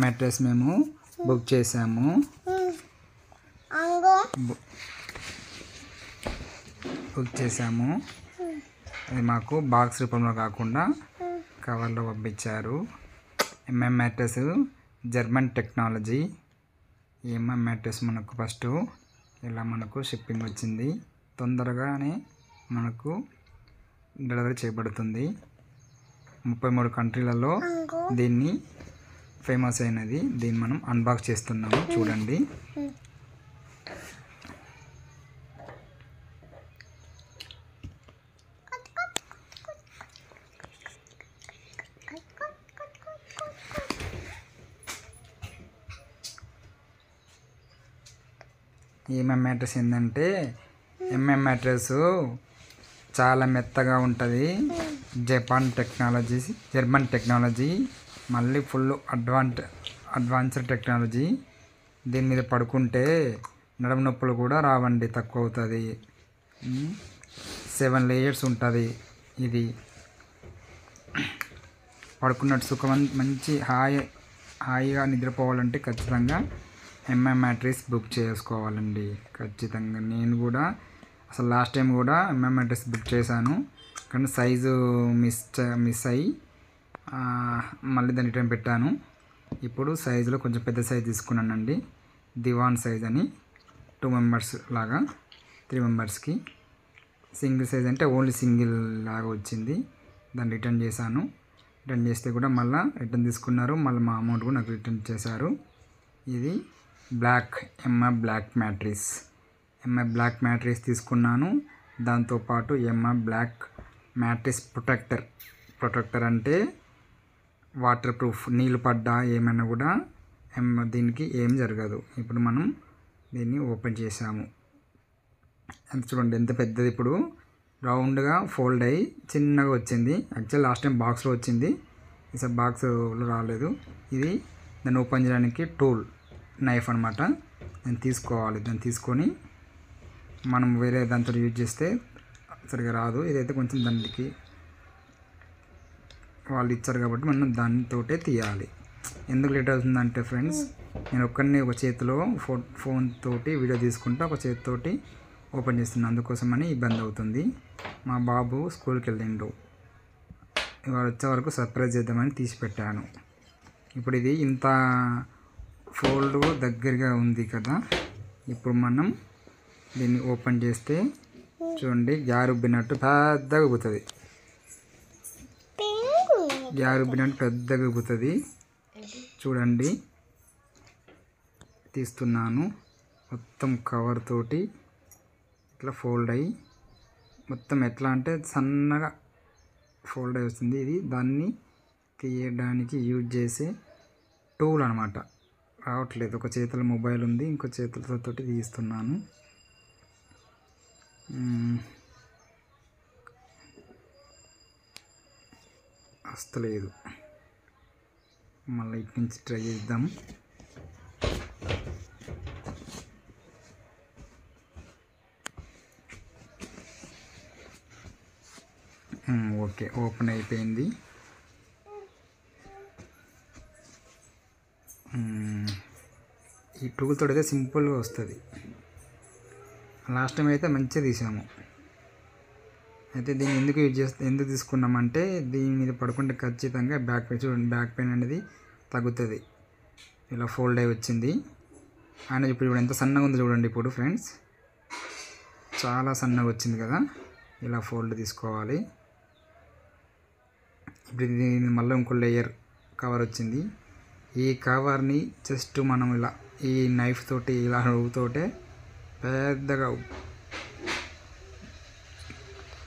Mattress మేము book చేసాము. అది మాకు బాక్స్ రూపంలో కాకుండా కవర్లో పంపించారు. Mattress German technology. ఈ మ్యాట్రెస్ మనకు ఫస్ట్ ఇలా మనకు షిప్పింగ్ వచ్చింది. తొందరగానే మనకు డెలివరీ చేయబడుతుంది. 33 కంట్రీలలో దీన్ని ఫేమస్ అయినది. దీన్ని మనం అన్బాక్స్ చేస్తున్నాము, చూడండి. ఈ మ్యాట్రెస్ ఏంటంటే మ్యాట్రెస్ చాలా మెత్తగా ఉంటుంది. జర్మన్ టెక్నాలజీ, మళ్ళీ ఫుల్ అడ్వాన్స్డ్ టెక్నాలజీ. దీని మీద పడుకుంటే నడుము నొప్పులు కూడా రావండి, తక్కువ అవుతుంది. 7 లేయర్స్ ఉంటుంది. ఇది పడుకున్నట్టు సుఖం, మంచి హాయిగా నిద్రపోవాలంటే ఖచ్చితంగా మ్యాట్రెస్ బుక్ చేసుకోవాలండి, ఖచ్చితంగా. నేను కూడా అసలు లాస్ట్ టైం కూడా మ్యాట్రెస్ బుక్ చేశాను, కానీ సైజు మిస్ అయ్యి మళ్ళీ దాన్ని రిటర్న్ పెట్టాను. ఇప్పుడు సైజులో కొంచెం పెద్ద సైజు తీసుకున్నానండి, దివాన్ సైజ్ అని. 2 మెంబర్స్ లాగా, 3 మెంబర్స్కి. సింగిల్ సైజ్ అంటే ఓన్లీ సింగిల్ లాగా వచ్చింది. దాన్ని రిటర్న్ చేశాను. రిటర్న్ చేస్తే కూడా మళ్ళీ రిటర్న్ తీసుకున్నారు, మళ్ళీ మా అమౌంట్ కూడా నాకు రిటర్న్ చేశారు. ఇది బ్లాక్ మ్యాట్రెస్ తీసుకున్నాను. దాంతోపాటు బ్లాక్ మ్యాట్రెస్ ప్రొటెక్టర్ అంటే వాటర్ ప్రూఫ్, నీళ్ళు పడ్డా ఏమైనా కూడా దీనికి ఏం జరగదు. ఇప్పుడు మనం దీన్ని ఓపెన్ చేసాము. చూడండి ఎంత పెద్దది. ఇప్పుడు రౌండ్గా ఫోల్డ్ అయ్యి చిన్నగా వచ్చింది. యాక్చువల్ లాస్ట్ టైం బాక్స్లో వచ్చింది, ఈసారి బాక్స్లో రాలేదు. ఇది దాన్ని ఓపెన్ చేయడానికి టూల్, నైఫ్ అనమాట. దాన్ని తీసుకోవాలి. దాన్ని తీసుకొని మనం వేరే దాంతో యూజ్ చేస్తే సరిగా రాదు. ఇదైతే కొంచెం దానికి వాళ్ళు ఇచ్చారు కాబట్టి మనం దానితోటే తీయాలి. ఎందుకు లేట్ అవుతుందంటే ఫ్రెండ్స్, నేను ఒక్కడిని ఒక చేతిలో ఫోన్ తోటి వీడియో తీసుకుంటా, ఒక చేతితోటి ఓపెన్ చేస్తున్నాను. అందుకోసమని ఇబ్బంది అవుతుంది. మా బాబు స్కూల్కి వెళ్ళిండు, ఇవాళ వచ్చే వరకు సర్ప్రైజ్ చేద్దామని తీసి పెట్టాను. ఇప్పుడు ఇది ఇంత ఫోల్డ్ దగ్గరగా ఉంది కదా, ఇప్పుడు మనం దీన్ని ఓపెన్ చేస్తే చూడండి, గ్యారుబ్బినట్టు పెద్దగా ఉబ్బుతుంది. పెద్దగా ఉబ్బుతుంది. చూడండి, తీస్తున్నాను. మొత్తం కవర్ తోటి ఇట్లా ఫోల్డ్ అయ్యి మొత్తం ఎట్లా అంటే సన్నగా ఫోల్డ్ అయ్యి వస్తుంది. ఇది దాన్ని తీయడానికి యూజ్ చేసే టూల్ అనమాట. రావట్లేదు, ఒక చేతిలో మొబైల్ ఉంది, ఇంకో చేతులతో తీస్తున్నాను. వస్తలేదు, మళ్ళీ ఇటు నుంచి ట్రై చేద్దాం. ఓకే, ఓపెన్ అయిపోయింది. ఈ టూల్తో అయితే సింపుల్గా వస్తుంది. లాస్ట్ టైం అయితే మంచిగా తీసాము. అయితే దీన్ని ఎందుకు తీసుకున్నామంటే, దీని మీద పడుకుంటే ఖచ్చితంగా బ్యాక్ పెయిన్ అనేది తగ్గుతుంది. ఇలా ఫోల్డ్ అయి వచ్చింది. ఇప్పుడు ఎంత సన్నగా ఉందో చూడండి. ఇప్పుడు ఫ్రెండ్స్ చాలా సన్నగా వచ్చింది కదా, ఇలా ఫోల్డ్ తీసుకోవాలి. ఇప్పుడు దీని మళ్ళీ ఇంకో లేయర్ కవర్ వచ్చింది. ఈ కవర్ని జస్ట్ మనం ఇలా ఈ నైఫ్ తోటి ఇలా తోటే పెద్దగా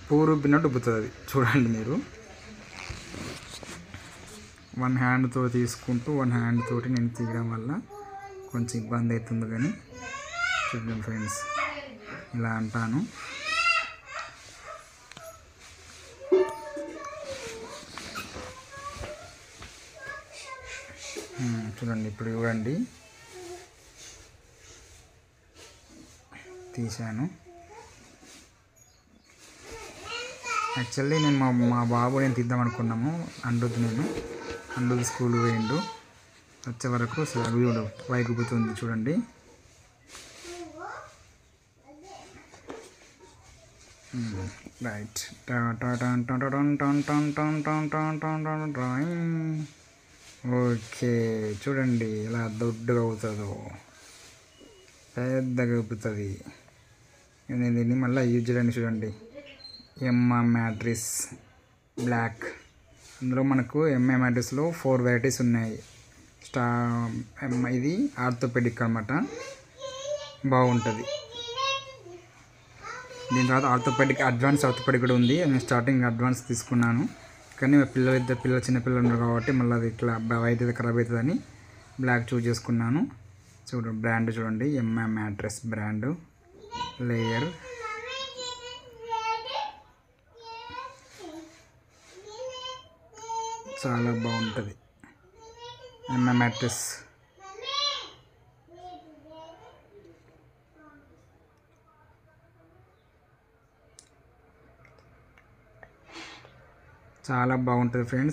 పూరుబ్బినట్టు ఉబ్బుతుంది. అది చూడండి మీరు. 1 హ్యాండ్తో తీసుకుంటూ 1 హ్యాండ్ తోటి నేను తీయడం వల్ల కొంచెం ఇబ్బంది అవుతుంది. కానీ చూడండి ఫ్రెండ్స్, ఇలా అంటాను. చూడండి, ఇప్పుడు చూడండి తీశాను. యాక్చువల్లీ నేను మా బాబు నేను తీద్దాం అనుకున్నాము. అనిరుద్ధ్ స్కూల్ పోయిండు. వచ్చే వరకు చూడు వైగుపుతుంది చూడండి. రైట్. ఓకే చూడండి ఇలా దొడ్డుగా అవుతుందో, పెద్దగా అవుతుంది. నేను దీన్ని మళ్ళీ యూజ్ చేయడానికి చూడండి. Matrix block. అందులో మనకు మ్యాట్రిక్స్లో 4 వెరైటీస్ ఉన్నాయి. ఇది ఆర్థోపెడిక్ అనమాట, బాగుంటుంది. దీని తర్వాత అడ్వాన్స్ ఆర్థోపెడిక్ కూడా ఉంది. నేను స్టార్టింగ్ అడ్వాన్స్ తీసుకున్నాను, కానీ పిల్లలు చిన్నపిల్లలు ఉన్నారు కాబట్టి మళ్ళీ అది ఇట్లా అయితే ఖరాబ్ అవుతుందని బ్లాక్ చూజ్ చేసుకున్నాను. బ్రాండ్ చూడండి, మ్యాట్రిక్స్ బ్రాండ్ లేయర్. చాలా బాగుంటుంది మ్యాట్రిక్స్. చాలా బాగుంటుంది ఫ్రెండ్స్.